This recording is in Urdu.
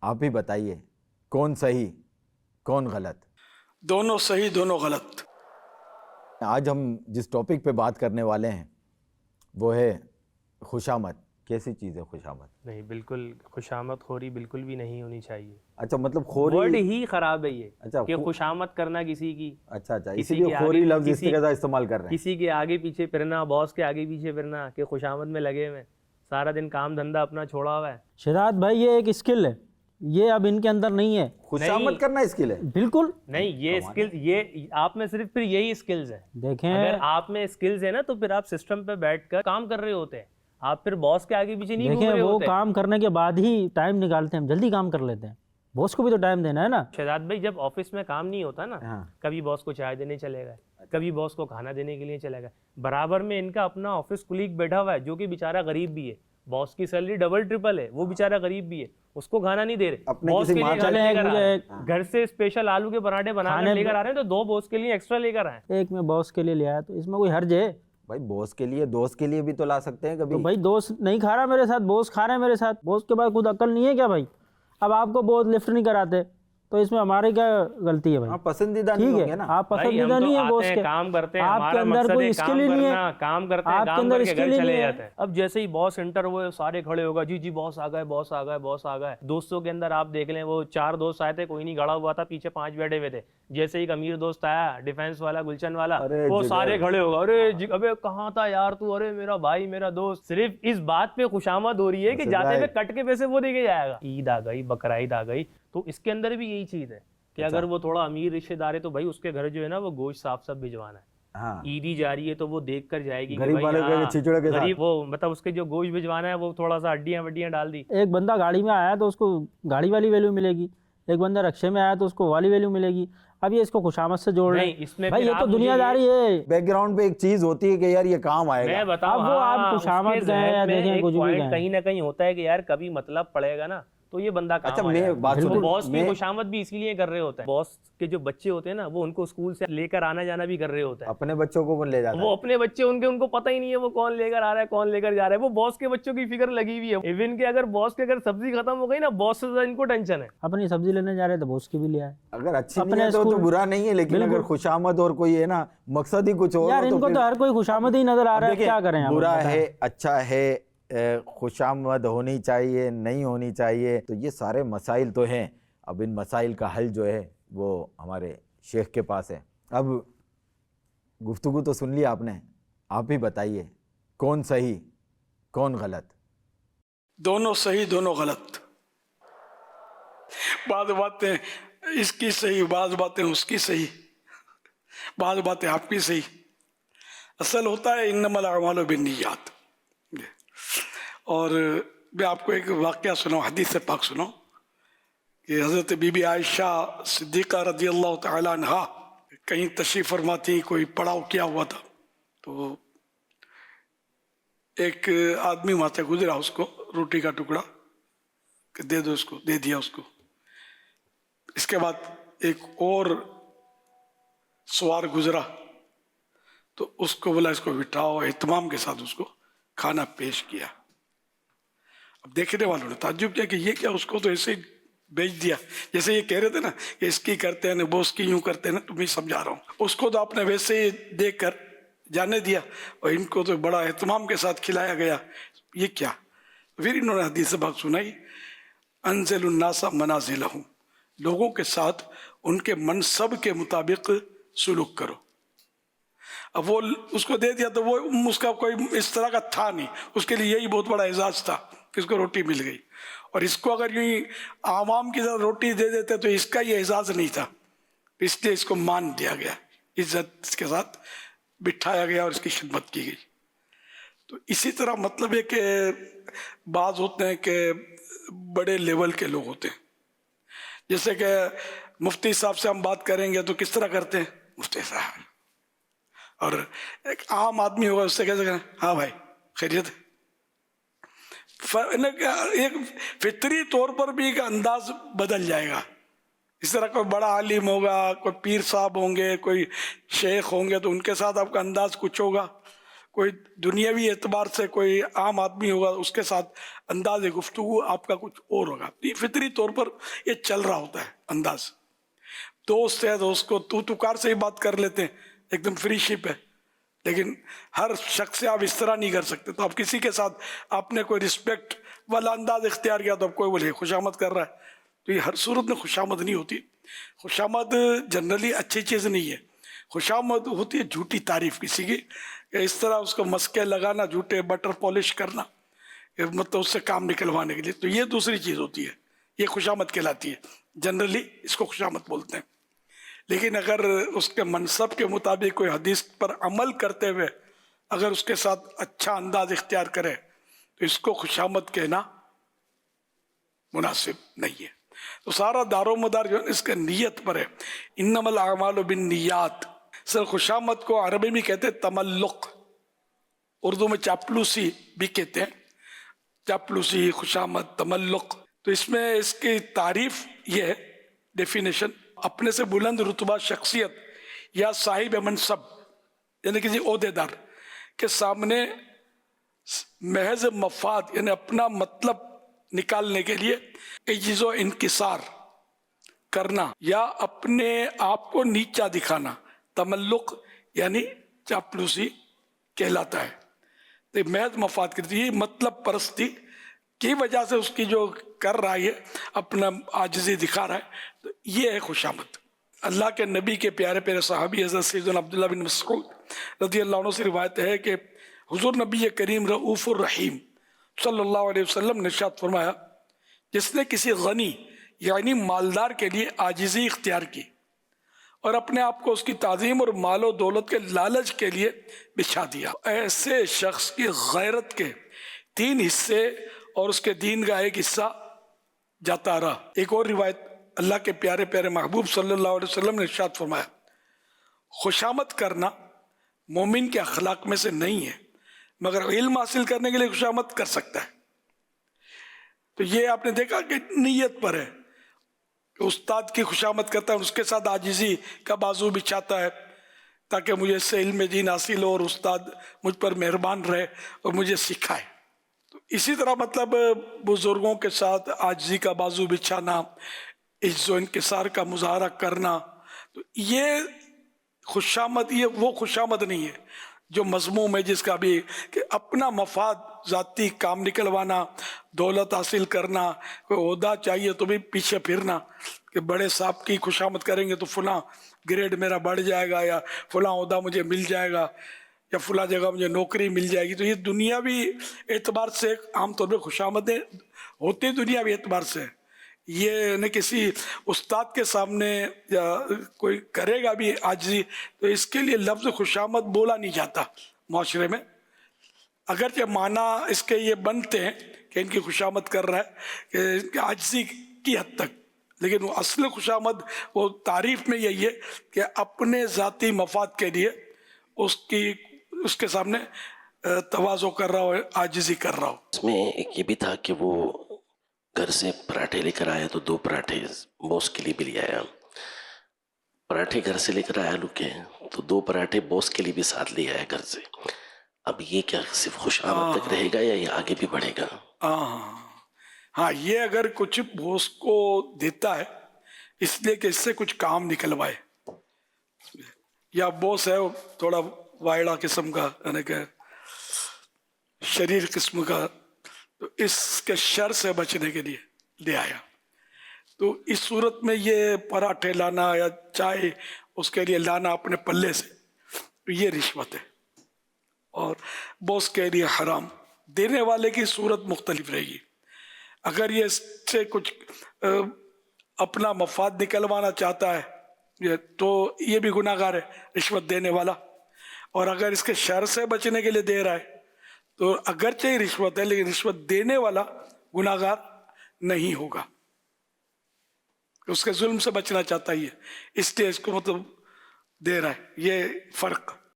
آپ ہی بتائیے کون صحیح کون غلط؟ دونوں صحیح دونوں غلط۔ آج ہم جس ٹاپک پہ بات کرنے والے ہیں وہ ہے خوشامد۔ کیسی چیز ہے خوشامد؟ نہیں، بالکل خوشامد خوری بالکل بھی نہیں ہونی چاہیے۔ اچھا مطلب خوری ورڈ ہی خراب ہے یہ، اچھا کہ خوشامد کرنا کسی کی، اچھا اسی لیے خوری لفظ اس طرح استعمال کر رہے ہیں۔ کسی کے آگے پیچھے پھرنا، باس کے آگے پیچھے پھرنا، کہ خوشامد میں لگے ہوئے، سارا دن کام دھندا اپنا چھوڑا ہوا ہے۔ شہزاد بھائی یہ ایک اسکل ہے، یہ اب ان کے اندر نہیں ہے۔ خوشامد کرنا اسکل ہے؟ بالکل نہیں، یہ اسکلز، یہ آپ میں صرف پھر یہی اسکلز ہیں۔ دیکھیں اگر آپ میں اسکلز ہیں نا تو پھر آپ سسٹم پہ بیٹھ کر کام کر رہے ہوتے ہیں، آپ پھر باس کے آگے پیچھے نہیں گھوم رہے دیکھیں وہ ہوتے۔ کام کرنے کے بعد ہی ٹائم نکالتے ہیں، ہم جلدی کام کر لیتے ہیں، باس کو بھی تو ٹائم دینا ہے نا۔ شہزاد بھائی جب آفس میں کام نہیں ہوتا نا، ہاں۔ کبھی باس کو چائے دینے چلے گئے، کبھی باس کو کھانا دینے کے لیے چلے گئے، برابر میں ان کا اپنا آفس کولیگ بیٹھا ہوا ہے جو کہ بیچارہ غریب بھی ہے، باس کی سیلری ڈبل ٹرپل ہے، وہ بیچارہ غریب بھی ہے، اس کو کھانا نہیں دے رہے، باس کے لیے چلے لے کر آ رہے ہیں۔ مجھے گھر سے اسپیشل آلو کے پراٹھے بنا کر لے کر آ رہے ہیں تو دو باس کے لیے ایکسٹرا لے کر آئے۔ ایک میں باس کے لیے لے آیا تو اس میں کوئی حرج ہے؟ بھائی باس کے لیے دوست کے لیے بھی تو لا سکتے ہیں کبھی۔ تو بھائی دوست نہیں کھا رہا میرے ساتھ، باس کھا رہے ہیں میرے ساتھ، باس کے بعد خود عقل نہیں ہے کیا بھائی؟ اب آپ کو باس لفٹ نہیں کراتے تو اس میں ہماری کیا غلطی ہے بھائی؟ ہاں پسندیدہ نہیں ٹھیک ہوں گے ہے، نا۔ آپ پسندیدہ نہیں ہے باس کے، کام کرتے ہیں، آپ کے ہمارا اندر مقصد کوئی ہے اسکل ہی نہیں ہے، کام کرتے ہیں، آپ کے کام اندر کر کے اسکل گھر ہی چلے نہیں جاتے ہے۔ ہیں۔ اب جیسے ہی باس انٹر ہوئے سارے کھڑے ہوگا، جی جی باس آ گئے، باس آ گئے، باس آ گئے۔ دوستوں کے اندر آپ دیکھ لیں، وہ 4 دوست آئے تھے، کوئی نہیں گڑا ہوا تھا، پیچھے 5 بیٹھے ہوئے تھے۔ جیسے ہی امیر دوست آیا، ڈیفینس والا، گلشن والا، وہ سارے کھڑے ہوگا، ارے ابے کہاں تھا یار تو، ارے میرا بھائی، میرا دوست۔ صرف اس بات پہ خوشامد ہو رہی ہے کہ جاتے ہوئے کٹ کے پیسے وہ دے کے جائے گا۔ عید آ گئی، بقرعید آ گئی، تو اس کے اندر بھی یہی چیز ہے کہ اگر وہ تھوڑا امیر رشتے دار ہے تو بھائی اس کے گھر جو ہے نا وہ گوشت صاف بھجوانا ہے۔ ہاں عیدی جا رہی ہے تو وہ دیکھ کر جائے گی کہ غریب والے کے چھچڑے کے ساتھ، غریب وہ مطلب اس کے جو گوشت بھجوانا ہے وہ تھوڑا سا ہڈیاں وڈیاں ڈال دی۔ ایک بندہ گاڑی میں آیا تو اس کو گاڑی والی ویلیو ملے گی، ایک بندہ رکشے میں آیا تو اس کو والی ویلیو ملے گی۔ اب یہ اس کو خوشامد سے جوڑ رہے ہیں بھائی، یہ تو دنیا داری ہے۔ بیک گراؤنڈ پہ ایک چیز ہوتی ہے کہ یار یہ کام آئے گا۔ میں بتاؤں، اب وہ آپ خوشامد گئے یا دیکھیں کچھ بھی گئے، کہیں نہ کہیں ہوتا ہے کہ یار کبھی مطلب پڑے گا نا تو یہ بندہ اچھا کام آ میں جائے بات گا۔ سنوں، باس کی خوشامد بھی اسی لیے کر رہے ہوتے ہیں، باس کے جو بچے ہوتے ہیں نا وہ ان کو اسکول سے لے کر آنا جانا بھی کر رہے ہوتے ہیں۔ اپنے بچوں کو کون لے جاتا ہے؟ وہ اپنے بچے ان کو پتہ ہی نہیں ہے وہ کون لے کر آ رہا ہے، کون لے کر جا رہا ہے، وہ باس کے بچوں کی فکر لگی ہوئی ہے۔ ایون کہ اگر باس کے اگر سبزی ختم ہو گئی نا، باس سے زیادہ ان کو ٹینشن ہے۔ اپنی سبزی لینے جا رہے تو باس کی بھی لے آئے۔ اگر اچھی نہیں ہے تو برا نہیں ہے، لیکن اگر خوشامد اور کوئی ہے نا مقصد ہی کچھ اور، یار ان کو تو ہر کوئی خوشامد ہی نظر آ رہا ہے، کیا کریں؟ برا ہے اچھا ہے، خوشامد ہونی چاہیے نہیں ہونی چاہیے، تو یہ سارے مسائل تو ہیں۔ اب ان مسائل کا حل جو ہے وہ ہمارے شیخ کے پاس ہے۔ اب گفتگو تو سن لی آپ نے، آپ ہی بتائیے کون صحیح کون غلط؟ دونوں صحیح دونوں غلط۔ بعض باتیں اس کی صحیح، بعض باتیں اس کی صحیح، بعض باتیں آپ کی صحیح۔ اصل ہوتا ہے انما الاعمال بالنیات۔ اور میں آپ کو ایک واقعہ سناؤں، حدیث پاک سناؤں کہ حضرت بی بی عائشہ صدیقہ رضی اللہ تعالی عنہا کہیں تشریف فرما تھی، کوئی پڑاؤ کیا ہوا تھا، تو ایک آدمی وہاں سے گزرا، اس کو روٹی کا ٹکڑا کہ دے دو اس کو، دے دیا اس کو۔ اس کے بعد ایک اور سوار گزرا تو اس کو بولا اس کو بٹھاؤ، اہتمام کے ساتھ اس کو کھانا پیش کیا۔ اب دیکھنے والوں نے تعجب کیا کہ یہ کیا، اس کو تو ایسے ہی بیچ دیا، جیسے یہ کہہ رہے تھے نا کہ اس کی کرتے ہیں وہ اس کی یوں کرتے ہیں نا، تو میں سمجھا رہا ہوں، اس کو تو آپ نے ویسے ہی دیکھ کر جانے دیا، اور ان کو تو بڑا اہتمام کے ساتھ کھلایا گیا، یہ کیا؟ پھر انہوں نے حدیث پاک سنائی، انزل الناس منازلہم، لوگوں کے ساتھ ان کے منصب کے مطابق سلوک کرو۔ اب وہ اس کو دے دیا تو وہ اس کا کوئی اس طرح کا تھا نہیں، اس کے لیے یہی بہت بڑا اعزاز تھا کہ اس کو روٹی مل گئی، اور اس کو اگر یوں عوام کی طرح روٹی دے دیتے تو اس کا یہ اعزاز نہیں تھا، اس لیے اس کو مان دیا گیا، عزت کے ساتھ بٹھایا گیا اور اس کی خدمت کی گئی۔ تو اسی طرح مطلب ہے کہ بعض ہوتے ہیں کہ بڑے لیول کے لوگ ہوتے ہیں، جیسے کہ مفتی صاحب سے ہم بات کریں گے تو کس طرح کرتے ہیں، مفتی صاحب، اور ایک عام آدمی ہوگا اس سے کیسے کریں، ہاں بھائی خیریت ہے۔ ایک فطری طور پر بھی ایک انداز بدل جائے گا۔ اس طرح کوئی بڑا عالم ہوگا، کوئی پیر صاحب ہوں گے، کوئی شیخ ہوں گے، تو ان کے ساتھ آپ کا انداز کچھ ہوگا، کوئی دنیاوی اعتبار سے کوئی عام آدمی ہوگا اس کے ساتھ انداز گفتگو آپ کا کچھ اور ہوگا. یہ فطری طور پر یہ چل رہا ہوتا ہے انداز. دوست ہے دوست کو تو کار سے ہی بات کر لیتے ہیں, ایک دم فری شپ ہے, لیکن ہر شخص سے آپ اس طرح نہیں کر سکتے. تو آپ کسی کے ساتھ آپ نے کوئی رسپیکٹ والا انداز اختیار کیا تو اب کوئی بولے خوشامد کر رہا ہے, تو یہ ہر صورت میں خوشامد نہیں ہوتی. خوشامد جنرلی اچھی چیز نہیں ہے. خوشامد ہوتی ہے جھوٹی تعریف کسی کی, کہ اس طرح اس کو مسکے لگانا, جھوٹے بٹر پالش کرنا, مطلب اس سے کام نکلوانے کے لیے. تو یہ دوسری چیز ہوتی ہے, یہ خوشامد کہلاتی ہے. جنرلی اس کو خوشامد بولتے ہیں. لیکن اگر اس کے منصب کے مطابق کوئی حدیث پر عمل کرتے ہوئے اگر اس کے ساتھ اچھا انداز اختیار کرے تو اس کو خوشامد کہنا مناسب نہیں ہے. تو سارا دار و مدار جو ہے اس کے نیت پر ہے. انما الاعمال بالنیات. سر خوشامد کو عربی میں کہتے ہیں تملق, اردو میں چاپلوسی بھی کہتے ہیں. چاپلوسی, خوشامد, تملق. تو اس میں اس کی تعریف یہ ہے, ڈیفینیشن, اپنے سے بلند رتبہ شخصیت یا صاحب منصب یعنی کسی عہدیدار کے سامنے محض مفاد یعنی اپنا مطلب نکالنے کے لیے عجز و انکسار کرنا یا اپنے آپ کو نیچا دکھانا, تملق یعنی چاپلوسی کہلاتا ہے. تو محض مفاد کرتی ہے, مطلب پرستی کی وجہ سے اس کی جو کر رہا ہے اپنا عاجزی دکھا رہا ہے, تو یہ ہے خوشامد. اللہ کے نبی کے پیارے پیارے صحابی حضرت سیدنا عبداللہ بن مسعود رضی اللہ عنہ سے روایت ہے کہ حضور نبی کریم رؤوف الرحیم صلی اللہ علیہ وسلم نے ارشاد فرمایا, جس نے کسی غنی یعنی مالدار کے لیے عاجزی اختیار کی اور اپنے آپ کو اس کی تعظیم اور مال و دولت کے لالچ کے لیے بچھا دیا, ایسے شخص کی غیرت کے 3 حصے اور اس کے دین کا 1 حصہ جاتا رہا. ایک اور روایت, اللہ کے پیارے پیارے محبوب صلی اللہ علیہ وسلم نے ارشاد فرمایا, خوشامد کرنا مومن کے اخلاق میں سے نہیں ہے, مگر علم حاصل کرنے کے لیے خوشامد کر سکتا ہے. تو یہ آپ نے دیکھا کہ نیت پر ہے کہ استاد کی خوشامد کرتا ہے, اس کے ساتھ عاجزی کا بازو بچھاتا ہے تاکہ مجھے اس سے علم دین حاصل ہو اور استاد مجھ پر مہربان رہے اور مجھے سکھائے. تو اسی طرح مطلب بزرگوں کے ساتھ عاجزی کا بازو بچھانا, عجز و انکسار کا مظاہرہ کرنا, تو یہ خوشامد, یہ وہ خوشامد نہیں ہے جو مذموم ہے, جس کا بھی کہ اپنا مفاد ذاتی کام نکلوانا, دولت حاصل کرنا, کوئی عہدہ چاہیے تو بھی پیچھے پھرنا کہ بڑے صاحب کی خوشامد کریں گے تو فلاں گریڈ میرا بڑھ جائے گا یا فلاں عہدہ مجھے مل جائے گا یا فلاں جگہ مجھے نوکری مل جائے گی. تو یہ دنیاوی اعتبار سے عام طور پہ خوشامدیں ہوتی دنیاوی اعتبار سے. یہ نہ کسی استاد کے سامنے یا کوئی کرے گا بھی عاجزی تو اس کے لیے لفظ خوشامد بولا نہیں جاتا معاشرے میں, اگرچہ معنی اس کے یہ بنتے ہیں کہ ان کی خوشامد کر رہا ہے کہ ان کی عاجزی کی حد تک, لیکن وہ اصل خوشامد وہ تعریف میں یہی ہے کہ اپنے ذاتی مفاد کے لیے اس کے سامنے تواضع کر رہا ہو, عاجزی کر رہا ہو. اس میں ایک یہ بھی تھا کہ وہ گھر سے پراٹھے لے کر آیا تو 2 پراٹھے باس کے لیے بھی لے آیا. پراٹھے گھر سے لے کر آیا آلو کے, تو 2 پراٹھے باس کے لیے بھی ساتھ لے آیا گھر سے. اب یہ کیا صرف خوشامد تک رہے گا یا یہ آگے بھی بڑھے گا؟ ہاں, یہ اگر کچھ باس کو دیتا ہے اس لیے کہ اس سے کچھ کام نکلوائے, یا باس ہے تھوڑا وائڑا قسم کا یعنی کہ شریر قسم کا, تو اس کے شر سے بچنے کے لیے لے آیا. تو اس صورت میں یہ پراٹھے لانا یا چائے اس کے لیے لانا اپنے پلے سے, تو یہ رشوت ہے اور باس کے لیے حرام. دینے والے کی صورت مختلف رہے گی. اگر یہ اس سے کچھ اپنا مفاد نکلوانا چاہتا ہے تو یہ بھی گناہ گار ہے رشوت دینے والا, اور اگر اس کے شر سے بچنے کے لیے دے رہا ہے تو اگرچہ ہی رشوت ہے لیکن رشوت دینے والا گناہ گار نہیں ہوگا, اس کے ظلم سے بچنا چاہتا ہی ہے اس لیے اس کو مطلب دے رہا ہے. یہ فرق